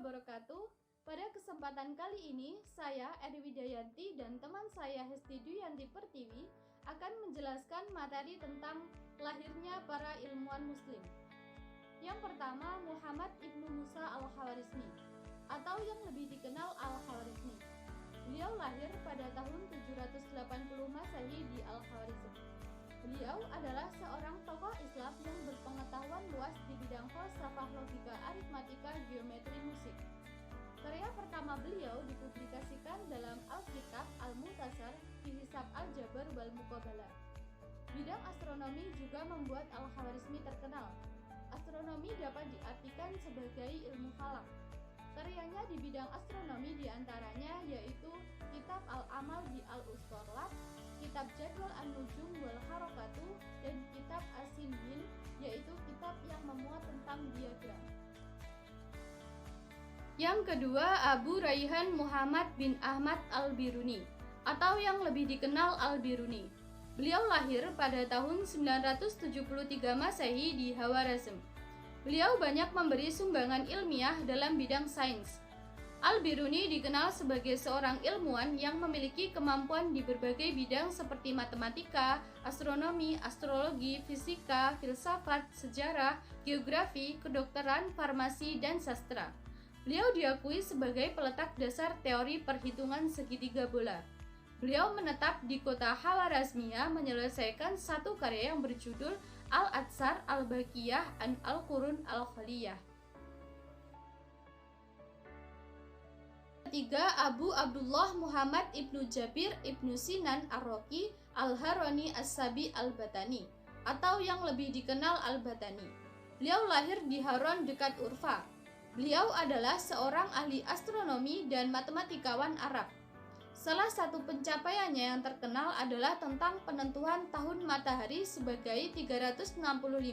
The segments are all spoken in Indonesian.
wabarakatuh. Pada kesempatan kali ini, saya Eri Widayanti dan teman saya Hesti Duyanti Pertiwi akan menjelaskan materi tentang lahirnya para ilmuwan muslim. Yang pertama, Muhammad Ibnu Musa Al-Khawarizmi atau yang lebih dikenal Al-Khawarizmi. Beliau lahir pada tahun 780 Masehi di Al-Khawarizm. Beliau adalah seorang tokoh Islam yang berpengetahuan luas di bidang falsafah, logika, aritmatika, geometri, musik. Karya pertama beliau dipublikasikan dalam Al-Kitab Al-Mu'tasar fi Hisab Al-Jabr wal Muqabalah. Bidang astronomi juga membuat Al-Khawarizmi terkenal. Astronomi dapat diartikan sebagai ilmu falak. Karyanya di bidang astronomi diantaranya yaitu Kitab Al-Amal di Al-Ustarlat, Kitab Jadwal An-Nujum wal Harakatu, dan Kitab As-Sinhin, yaitu kitab yang memuat tentang diagram. Yang kedua, Abu Raihan Muhammad bin Ahmad Al-Biruni atau yang lebih dikenal Al-Biruni. Beliau lahir pada tahun 973 Masehi di Khawarizm. Beliau banyak memberi sumbangan ilmiah dalam bidang sains. Al-Biruni dikenal sebagai seorang ilmuwan yang memiliki kemampuan di berbagai bidang seperti matematika, astronomi, astrologi, fisika, filsafat, sejarah, geografi, kedokteran, farmasi, dan sastra. Beliau diakui sebagai peletak dasar teori perhitungan segitiga bola. Beliau menetap di kota Khawarizmiyah menyelesaikan satu karya yang berjudul Al-Atsar Al-Baqiyah an Al-Qurun Al-Khaliyah. Ketiga, Abu Abdullah Muhammad Ibnu Jabir Ibnu Sinan Ar-Raqi Al-Harani As-Sabi Al-Batani atau yang lebih dikenal Al-Batani. Beliau lahir di Haron dekat Urfa. Beliau adalah seorang ahli astronomi dan matematikawan Arab. Salah satu pencapaiannya yang terkenal adalah tentang penentuan tahun matahari sebagai 365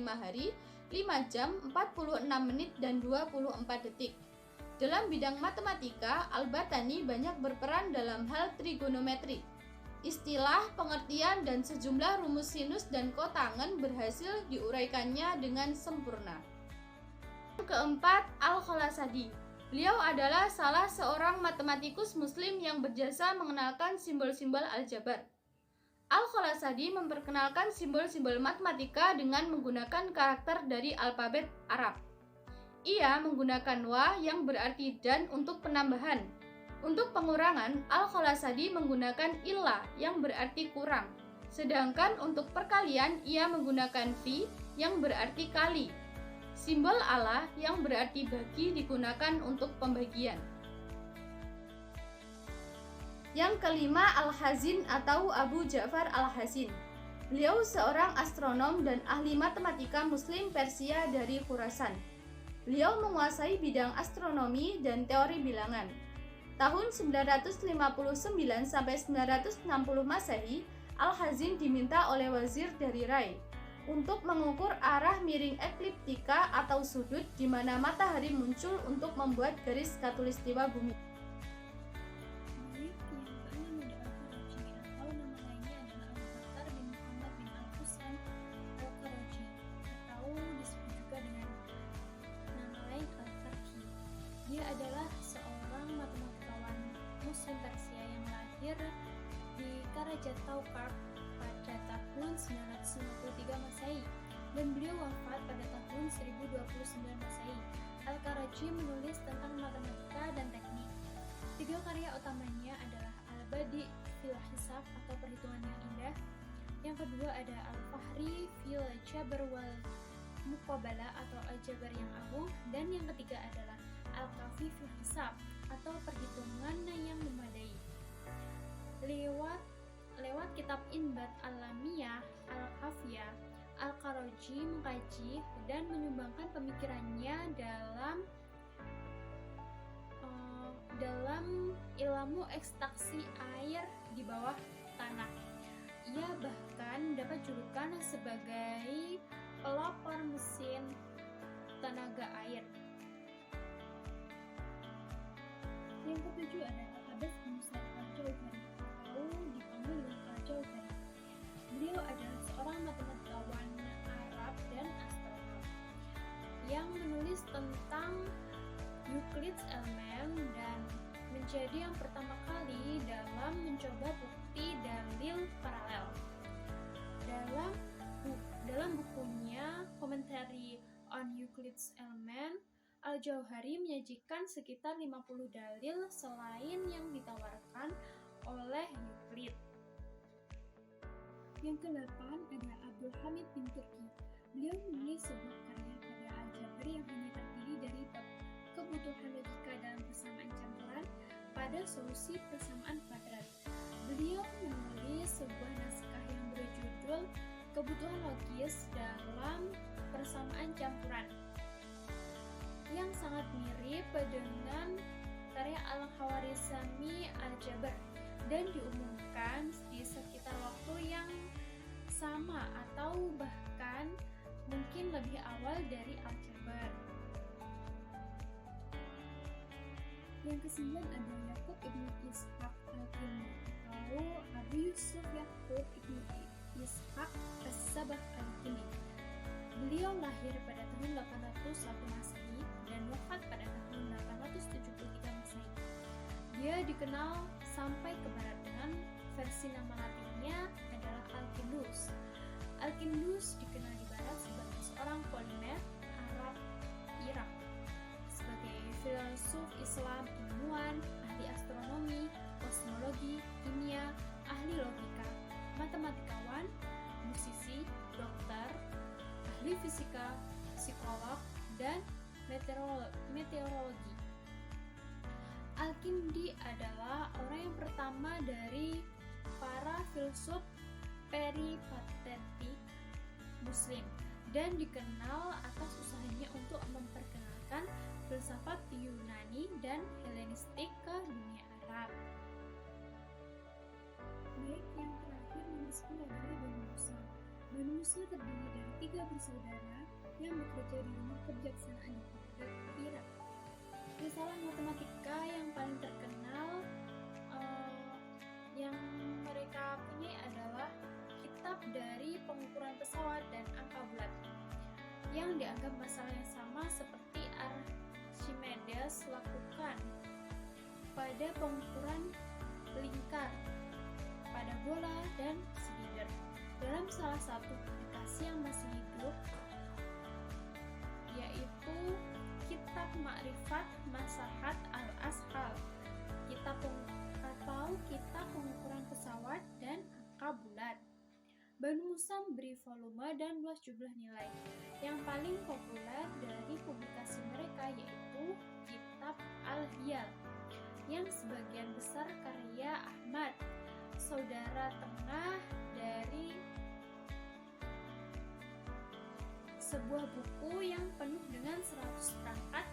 hari, 5 jam, 46 menit, dan 24 detik. Dalam bidang matematika, Al-Batani banyak berperan dalam hal trigonometri. Istilah, pengertian, dan sejumlah rumus sinus dan kotangen berhasil diuraikannya dengan sempurna. Yang keempat, Al-Khalasadi. Beliau adalah salah seorang matematikus muslim yang berjasa mengenalkan simbol-simbol aljabar. Al-Khalasadi memperkenalkan simbol-simbol matematika dengan menggunakan karakter dari alfabet Arab. Ia menggunakan wa yang berarti dan untuk penambahan. Untuk pengurangan, Al-Khalasadi menggunakan illa yang berarti kurang. Sedangkan untuk perkalian, ia menggunakan fi yang berarti kali. Simbol Allah yang berarti bagi digunakan untuk pembagian. Yang kelima, Al-Hazin atau Abu Ja'far Al-Hazin. Beliau seorang astronom dan ahli matematika muslim Persia dari Khurasan. Beliau menguasai bidang astronomi dan teori bilangan. Tahun 959 sampai 960 Masehi, Al-Hazin diminta oleh wazir dari Rai untuk mengukur arah miring ekliptika atau sudut di mana matahari muncul untuk membuat garis khatulistiwa bumi. Atau nama lainnya adalah Abu Bakar bin Muhammad bin Al-Husain Al-Karaji atau disebut juga dengan nama lain Al-Karki. Dia adalah seorang matematikawan muslim Persia yang lahir di Karajat Taukar pada tahun 953 Masehi dan beliau wafat pada tahun 1029 Masehi. Al-Karaji menulis tentang matematika dan teknik. Tiga karya utamanya adalah Al-Badi fil Hisab atau perhitungan yang indah. Yang kedua ada Al-Fahri fil Jabr wal Muqabalah atau aljabar yang agung, dan yang ketiga adalah Al-Kafi fil Hisab atau perhitungan yang memadai. Lewat kitab Inbat Al-Lamiyah Al-Kafiyah, Al-Karaji mengkaji dan menyumbangkan pemikirannya dalam ilmu ekstraksi air di bawah tanah. Ia bahkan dapat julukan sebagai pelopor mesin tenaga air. Yang ketujuh adalah Abbas bin Musa Al-Jauhari atau dipanggil dengan Al-Jauhari. Beliau adalah seorang matematikawan Arab dan astronom yang menulis tentang Euclid's Element dan menjadi yang pertama kali dalam mencoba bukti dalil paralel. Dalam bukunya Commentary on Euclid's Element, Al-Jauhari menyajikan sekitar 50 dalil selain yang ditawarkan oleh Euclid. Yang ke-8 ada Abdul Hamid bin Turki. Beliau menulis sebuah karya pada Al-Jabr yang hanya terdiri dari bab kebutuhan logika dalam persamaan campuran pada solusi persamaan kuadrat. Beliau menulis sebuah naskah yang berjudul Kebutuhan Logis dalam Persamaan Campuran, yang sangat mirip dengan karya Al-Khwarizmi Al-Jabr dan diumumkan di sekitar waktu yang sama atau bahkan mungkin lebih awal dari Al-Jabr. Yang ke-9 ada Yaqub ibn Ishaq Al-Kindi atau Abu Yusuf Yaqub ibn Ishaq As-Sabah Al-Kindi. Beliau lahir pada tahun 801 Masehi dan wafat pada tahun 873 Masehi. Dia dikenal sampai ke barat dengan versi nama latinnya adalah Al-Kindus. Al-Kindus dikenal di barat sebagai seorang polimer Arab Irak, sebagai filsuf Islam ilmuwan, ahli astronomi, kosmologi, kimia, ahli logika, matematikawan, musisi, dokter, ahli fisika, psikolog, dan meteorologi. Al-Kindi adalah orang yang pertama dari para filsuf peripatetik Muslim dan dikenal atas usahanya untuk memperkenalkan filsafat Yunani dan Helenistik ke dunia Arab. Baik, yang terakhir nomor 10 adalah Banu Musa. Banu Musa terdiri dari 3 bersaudara yang bekerja di rumah kebijaksanaan di Baghdad, Irak. Risalah matematika yang paling terkenal yang mereka punya adalah kitab dari pengukuran pesawat dan angka bulat, yang dianggap masalah yang sama seperti Archimedes lakukan pada pengukuran lingkar, pada bola, dan silinder. Dalam salah satu publikasi yang masih hidup, yaitu Kitab Ma'rifat Masahat Al-Ashal, kitab pengukuran pesawat dan angka bulat. Banu Musa memberi volume dan luas jumlah nilai. Yang paling populer dari publikasi mereka yaitu Kitab Al-Hiyal, yang sebagian besar karya Ahmad, saudara tengah dari sebuah buku yang penuh dengan 100 perangkat